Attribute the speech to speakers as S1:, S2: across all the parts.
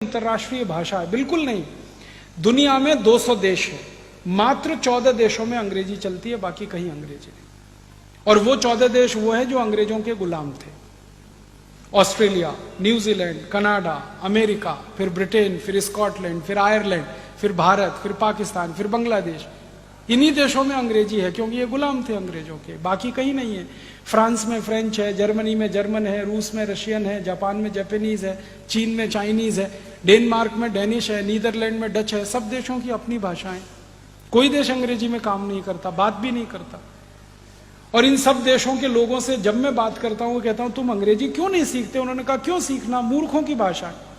S1: अंतरराष्ट्रीय भाषा है, बिल्कुल नहीं। दुनिया में 200 देश है, मात्र 14 देशों में अंग्रेजी चलती है, बाकी कहीं अंग्रेजी नहीं। और वो 14 देश वो है जो अंग्रेजों के गुलाम थे। ऑस्ट्रेलिया, न्यूजीलैंड, कनाडा, अमेरिका, फिर ब्रिटेन, फिर स्कॉटलैंड, फिर आयरलैंड, फिर भारत, फिर पाकिस्तान, फिर बांग्लादेश। इन्हीं देशों में अंग्रेजी है क्योंकि ये गुलाम थे अंग्रेजों के, बाकी कहीं नहीं है। फ्रांस में फ्रेंच है, जर्मनी में जर्मन है, रूस में रशियन है, जापान में जापानीज है, चीन में चाइनीज है, डेनमार्क में डेनिश है, नीदरलैंड में डच है। सब देशों की अपनी भाषाएं। कोई देश अंग्रेजी में काम नहीं करता, बात भी नहीं करता। और इन सब देशों के लोगों से जब मैं बात करता हूं, कहता हूं तुम अंग्रेजी क्यों नहीं सीखते? उन्होंने कहा क्यों सीखना, मूर्खों की भाषा है।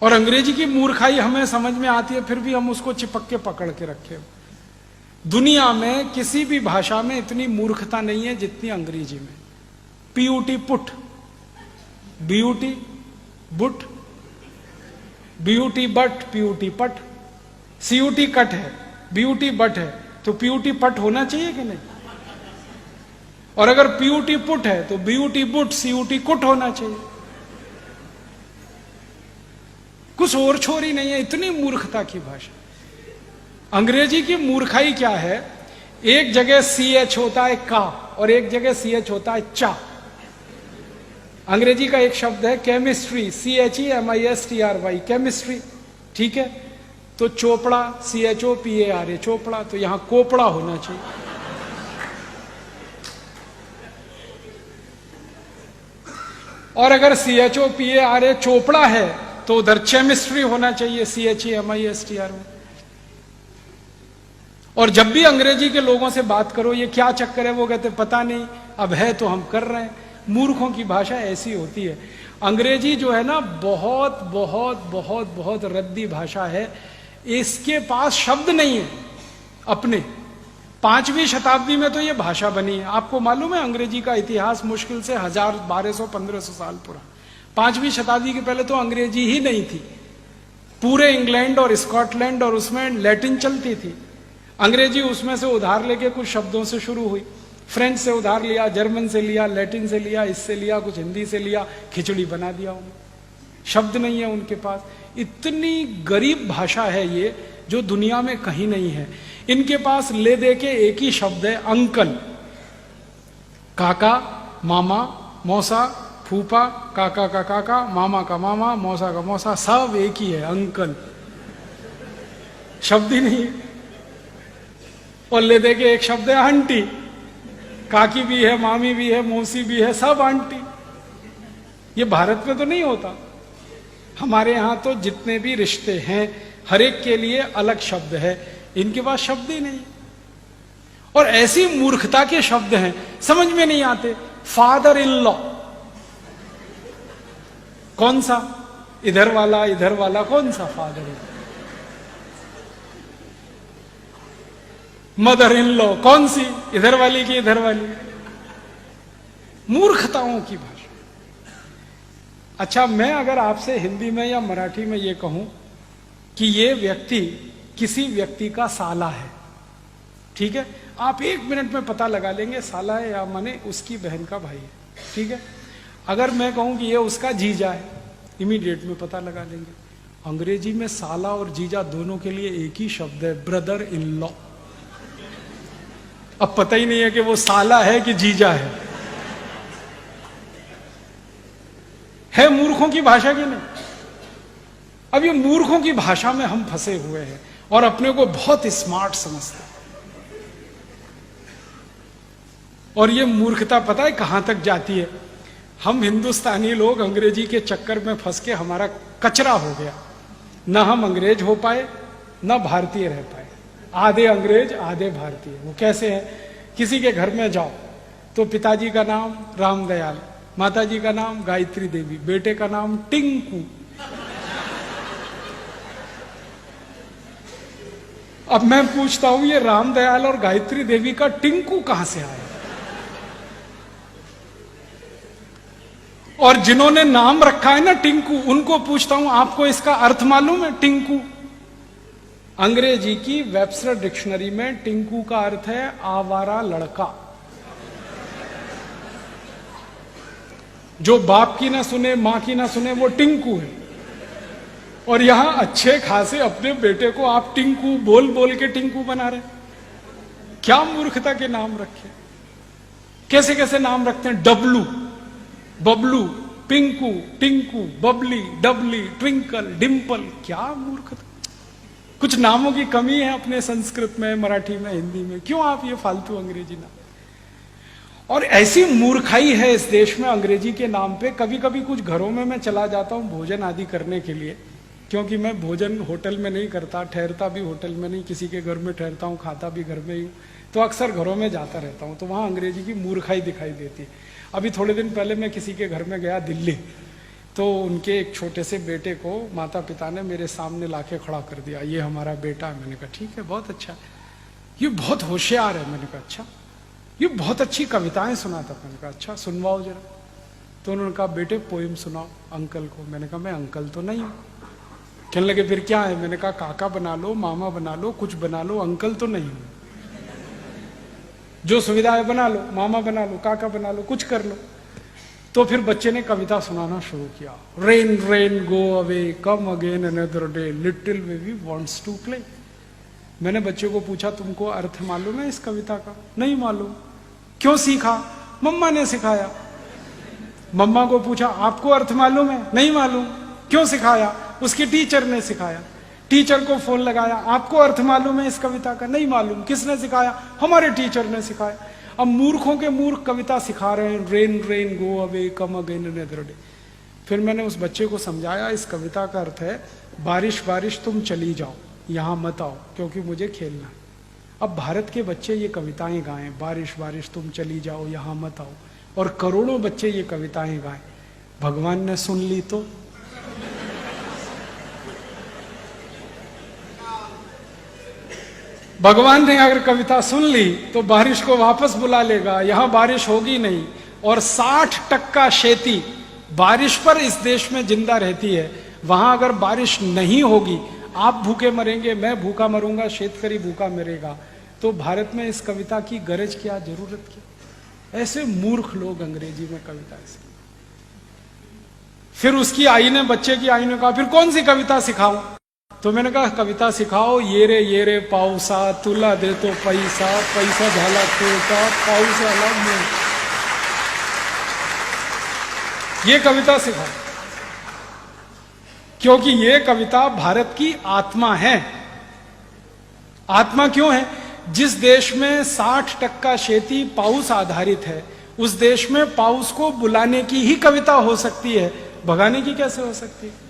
S1: और अंग्रेजी की मूर्खाई हमें समझ में आती है, फिर भी हम उसको चिपक के पकड़ के रखे। दुनिया में किसी भी भाषा में इतनी मूर्खता नहीं है जितनी अंग्रेजी में। PUT put, BUT boot, BUT but, PUT पट, सीयूटी कट है, बीयूटी बट है, तो पीयूटी पट होना चाहिए कि नहीं? और अगर पीयूटी पुट है तो बीयूटी बुट, सीयूटी कुट होना चाहिए। कुछ और छोरी नहीं है, इतनी मूर्खता की भाषा। अंग्रेजी की मूर्खाई क्या है? एक जगह CH होता है का, और एक जगह CH होता है चा। अंग्रेजी का एक शब्द है केमिस्ट्री, CHEMISTRY, केमिस्ट्री, ठीक है? तो चोपड़ा, CHOPARA, चोपड़ा, तो यहां कोपड़ा होना चाहिए। और अगर CHOPARA चोपड़ा है तो उधर केमिस्ट्री होना चाहिए, CHEMISTRY। और जब भी अंग्रेजी के लोगों से बात करो ये क्या चक्कर है, वो कहते पता नहीं, अब है तो हम कर रहे हैं। मूर्खों की भाषा ऐसी होती है। अंग्रेजी जो है ना, बहुत बहुत बहुत बहुत रद्दी भाषा है। इसके पास शब्द नहीं है अपने। 5वीं शताब्दी में तो ये भाषा बनी है। आपको मालूम है अंग्रेजी का इतिहास मुश्किल से 1000, 1200, 1500 साल पुराना। 5वीं शताब्दी के पहले तो अंग्रेजी ही नहीं थी। पूरे इंग्लैंड और स्कॉटलैंड और उसमें लैटिन चलती थी। अंग्रेजी उसमें से उधार लेके कुछ शब्दों से शुरू हुई। फ्रेंच से उधार लिया, जर्मन से लिया, लैटिन से लिया, इससे लिया, कुछ हिंदी से लिया, खिचड़ी बना दिया उन्होंने। शब्द नहीं है उनके पास। इतनी गरीब भाषा है ये, जो दुनिया में कहीं नहीं है। इनके पास ले दे के एक ही शब्द है, अंकल। काका, मामा, मौसा, फूफा, काका का काका, मामा का मामा, मौसा का मौसा, सब एक ही है, अंकल। शब्द ही नहीं। और ले दे के एक शब्द है आंटी। काकी भी है, मामी भी है, मौसी भी है, सब आंटी। ये भारत में तो नहीं होता। हमारे यहां तो जितने भी रिश्ते हैं, हर एक के लिए अलग शब्द है। इनके पास शब्द ही नहीं। और ऐसी मूर्खता के शब्द हैं, समझ में नहीं आते। फादर इन लॉ, कौन सा? इधर वाला कौन सा father in? Mother in law कौन सी? इधर वाली की इधर वाली। मूर्खताओं की भाषा। अच्छा, मैं अगर आपसे हिंदी में या मराठी में ये कहूं कि ये व्यक्ति किसी व्यक्ति का साला है, ठीक है? आप 1 मिनट में पता लगा लेंगे साला है या माने उसकी बहन का भाई है, ठीक है? अगर मैं कहूं कि ये उसका जीजा है, इमीडिएट में पता लगा लेंगे। अंग्रेजी में साला और जीजा दोनों के लिए एक ही शब्द है, ब्रदर इन लॉ। अब पता ही नहीं है कि वो साला है कि जीजा है मूर्खों की भाषा की नहीं? अब ये मूर्खों की भाषा में हम फंसे हुए हैं और अपने को बहुत स्मार्ट समझते हैं। और ये मूर्खता पता है कहां तक जाती है? हम हिंदुस्तानी लोग अंग्रेजी के चक्कर में फंस के हमारा कचरा हो गया। ना हम अंग्रेज हो पाए, ना भारतीय रह पाए। आधे अंग्रेज आधे भारतीय। वो कैसे है? किसी के घर में जाओ तो पिताजी का नाम रामदयाल, माताजी का नाम गायत्री देवी, बेटे का नाम टिंकू। अब मैं पूछता हूं ये रामदयाल और गायत्री देवी का टिंकू कहां से आया? और जिन्होंने नाम रखा है ना टिंकू, उनको पूछता हूं आपको इसका अर्थ मालूम है? टिंकू अंग्रेजी की वेबस्टर डिक्शनरी में टिंकू का अर्थ है आवारा लड़का। जो बाप की ना सुने, मां की ना सुने, वो टिंकू है। और यहां अच्छे खासे अपने बेटे को आप टिंकू बोल बोल के टिंकू बना रहे। क्या मूर्खता के नाम रखे, कैसे कैसे नाम रखते हैं। डब्लू, बबलू, पिंकू, टिंकू, बबली, डबली, ट्विंकल, डिंपल। क्या मूर्खता। कुछ नामों की कमी है अपने संस्कृत में, मराठी में, हिंदी में। क्यों आप ये फालतू अंग्रेजी नाम। और ऐसी मूर्खाई है इस देश में अंग्रेजी के नाम पे। कभी कभी कुछ घरों में मैं चला जाता हूं भोजन आदि करने के लिए, क्योंकि मैं भोजन होटल में नहीं करता, ठहरता भी होटल में नहीं, किसी के घर में ठहरता हूँ, खाता भी घर में ही हूँ, तो अक्सर घरों में जाता रहता हूँ। तो वहाँ अंग्रेजी की मूर्खाई दिखाई देती है। अभी थोड़े दिन पहले मैं किसी के घर में गया दिल्ली, तो उनके एक छोटे से बेटे को माता पिता ने मेरे सामने लाके खड़ा कर दिया। ये हमारा बेटा है। मैंने कहा ठीक है, बहुत अच्छा, ये बहुत होशियार है। मैंने कहा अच्छा, ये बहुत अच्छी कविताएं सुनाता। मैंने कहा अच्छा, सुनवाओ जरा। तो उन्होंने कहा बेटे पोइम सुनाओ अंकल को। मैंने कहा मैं अंकल तो नहीं हूं। कहने लगे फिर क्या है। मैंने कहा काका बना लो, मामा बना लो, कुछ बना लो, अंकल तो नहीं हूं। जो सुविधा है बना लो, मामा बना लो, काका बना लो, कुछ कर लो। तो फिर बच्चे ने कविता सुनाना शुरू किया। Rain rain go away, come again another day, little baby wants to play. मैंने बच्चे को पूछा तुमको अर्थ मालूम है इस कविता का। नहीं मालूम। क्यों सीखा। मम्मा ने सिखाया। मम्मा को पूछा आपको अर्थ मालूम है। नहीं मालूम। क्यों सिखाया। उसकी टीचर ने सिखाया। टीचर को फोन लगाया, आपको अर्थ मालूम है इस कविता का। नहीं मालूम। किसने सिखाया। हमारे टीचर ने सिखाया। अब मूर्खों के मूर्ख कविता सिखा रहे हैं, rain rain go away, come again another day. फिर मैंने उस बच्चे को समझाया इस कविता का अर्थ है बारिश बारिश तुम चली जाओ, यहां मत आओ क्योंकि मुझे खेलना है। अब भारत के बच्चे ये कविताएं गाएं, बारिश बारिश तुम चली जाओ यहां मत आओ, और करोड़ों बच्चे ये कविताएं गाएं, भगवान ने सुन ली तो। भगवान ने अगर कविता सुन ली तो बारिश को वापस बुला लेगा, यहां बारिश होगी नहीं। और 60% खेती बारिश पर इस देश में जिंदा रहती है। वहां अगर बारिश नहीं होगी, आप भूखे मरेंगे, मैं भूखा मरूंगा, शेतकरी भूखा मरेगा। तो भारत में इस कविता की गरज क्या, जरूरत क्या। ऐसे मूर्ख लोग अंग्रेजी में कविता से। फिर उसकी आई ने, बच्चे की आई ने कहा फिर कौन सी कविता सिखाऊं। तो मैंने कहा कविता सिखाओ, ये रे पाऊसा, तुला दे तो पैसा, पैसा झाला खोटा, पाऊस आला मुंह। ये कविता सिखाओ, क्योंकि ये कविता भारत की आत्मा है। आत्मा क्यों है। जिस देश में 60% खेती पाउस आधारित है, उस देश में पाउस को बुलाने की ही कविता हो सकती है, भगाने की कैसे हो सकती है।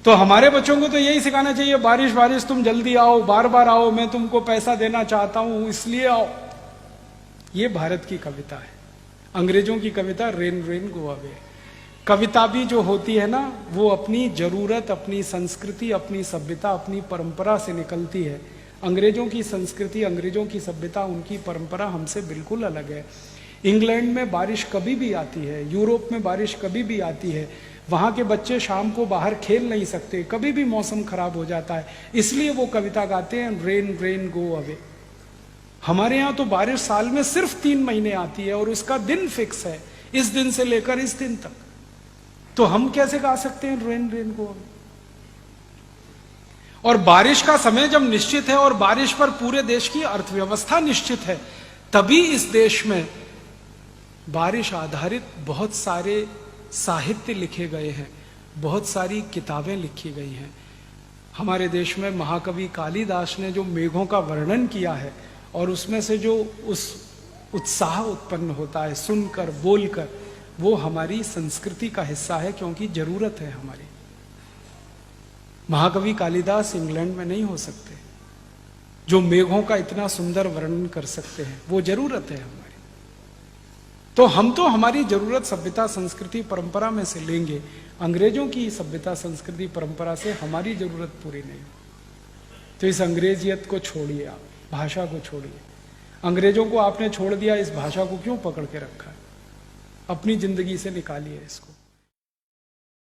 S1: तो हमारे बच्चों को तो यही सिखाना चाहिए, बारिश बारिश तुम जल्दी आओ, बार बार आओ, मैं तुमको पैसा देना चाहता हूं इसलिए आओ। ये भारत की कविता है। अंग्रेजों की कविता रेन रेन गो अवे। कविता भी जो होती है ना, वो अपनी जरूरत, अपनी संस्कृति, अपनी सभ्यता, अपनी परंपरा से निकलती है। अंग्रेजों की संस्कृति, अंग्रेजों की सभ्यता, उनकी परंपरा हमसे बिल्कुल अलग है। इंग्लैंड में बारिश कभी भी आती है, यूरोप में बारिश कभी भी आती है। वहां के बच्चे शाम को बाहर खेल नहीं सकते, कभी भी मौसम खराब हो जाता है, इसलिए वो कविता गाते हैं रेन रेन गो अवे। हमारे यहाँ तो बारिश साल में सिर्फ 3 महीने आती है और उसका दिन फिक्स है, इस दिन से लेकर इस दिन तक। तो हम कैसे गा सकते हैं रेन रेन गो अवे। और बारिश का समय जब निश्चित है और बारिश पर पूरे देश की अर्थव्यवस्था निश्चित है, तभी इस देश में बारिश आधारित बहुत सारे साहित्य लिखे गए हैं, बहुत सारी किताबें लिखी गई हैं। हमारे देश में महाकवि कालिदास ने जो मेघों का वर्णन किया है, और उसमें से जो उस उत्साह उत्पन्न होता है सुनकर, बोलकर, वो हमारी संस्कृति का हिस्सा है, क्योंकि जरूरत है हमारी। महाकवि कालिदास इंग्लैंड में नहीं हो सकते, जो मेघों का इतना सुंदर वर्णन कर सकते हैं, वो जरूरत है हमारी। तो हम तो हमारी जरूरत सभ्यता, संस्कृति, परंपरा में से लेंगे। अंग्रेजों की सभ्यता, संस्कृति, परंपरा से हमारी जरूरत पूरी नहीं। तो इस अंग्रेजियत को छोड़िए, आप भाषा को छोड़िए। अंग्रेजों को आपने छोड़ दिया, इस भाषा को क्यों पकड़ के रखा है। अपनी जिंदगी से निकालिए इसको।